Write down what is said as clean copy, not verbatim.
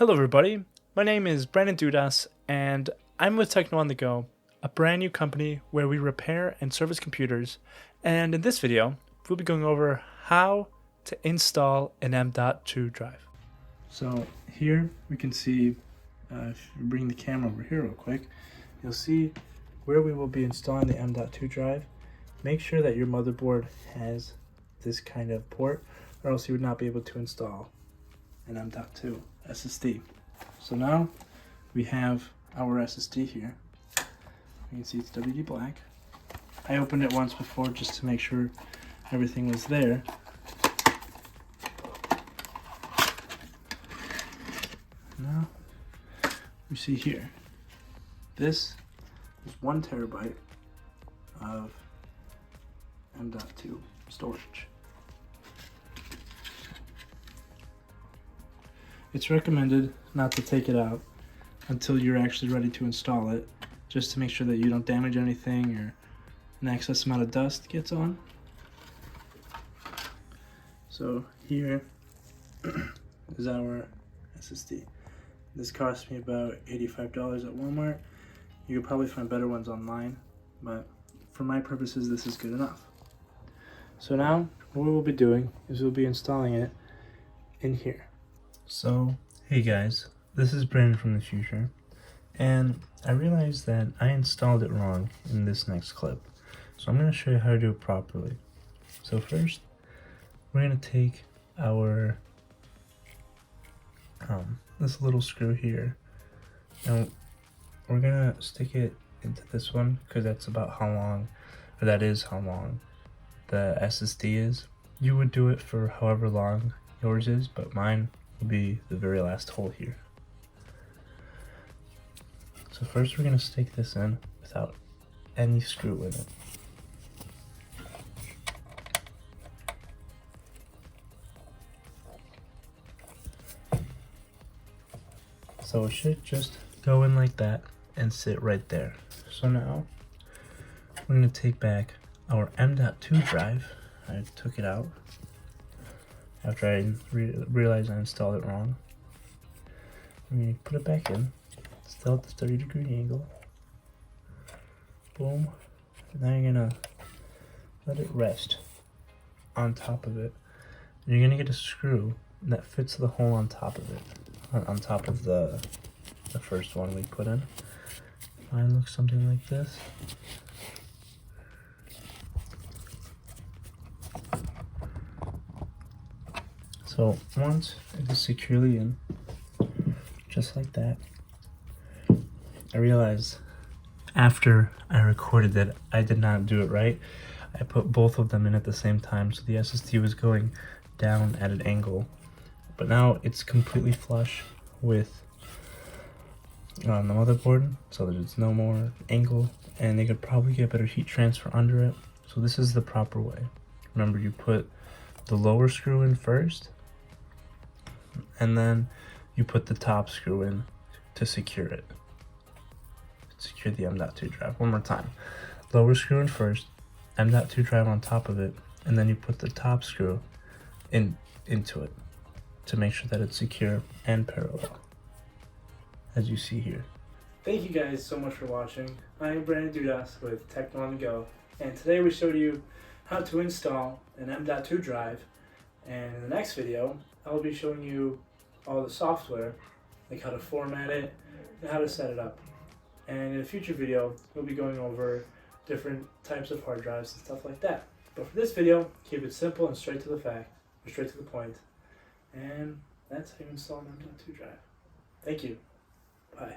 Hello everybody, my name is Brandon Dudas and I'm with Techno on the Go, a brand new company where we repair and service computers, and in this video we'll be going over how to install an M.2 drive. So here we can see, if you bring the camera over here real quick, you'll see where we will be installing the M.2 drive. Make sure that your motherboard has this kind of port or else you would not be able to install an M.2 SSD. So now we have our SSD here. You can see it's WD black. I opened it once before just to make sure everything was there. Now we see here, this is 1 terabyte of M.2 storage. It's recommended not to take it out until you're actually ready to install it, just to make sure that you don't damage anything or an excess amount of dust gets on. So here is our SSD. This cost me about $85 at Walmart. You could probably find better ones online, but for my purposes this is good enough. So now what we'll be doing is we'll be installing it in here. So, hey guys, this is Brandon from the future, and I realized that I installed it wrong in this next clip. So I'm going to show you how to do it properly. So first, we're going to take our, this little screw here, and we're going to stick it into this one, because that's about how long, or that is how long the SSD is. You would do it for however long yours is, but mine will be the very last hole here. So first we're going to stick this in without any screw in it. So it should just go in like that and sit right there. So now we're going to take back our M.2 drive. I took it out after I realized I installed it wrong. I'm going to put it back in, still at the 30-degree angle. Boom. And now you're going to let it rest on top of it. And you're going to get a screw that fits the hole on top of it, on top of the first one we put in. Mine looks something like this. So once it is securely in, just like that, I realized after I recorded that I did not do it right. I put both of them in at the same time, so the SSD was going down at an angle. But now it's completely flush with the motherboard, so that it's no more angle, and they could probably get better heat transfer under it. So this is the proper way. Remember, you put the lower screw in first, and then you put the top screw in to secure it. Secure the M.2 drive. One more time. Lower screw in first, M.2 drive on top of it, and then you put the top screw into it to make sure that it's secure and parallel, as you see here. Thank you guys so much for watching. I am Brandon Dudas with Techno on the Go, and today we showed you how to install an M.2 drive, and in the next video I'll be showing you all the software, like how to format it and how to set it up. And in a future video we'll be going over different types of hard drives and stuff like that. But for this video, keep it simple and straight to the point. And that's how you install an M.2 drive. Thank you. Bye.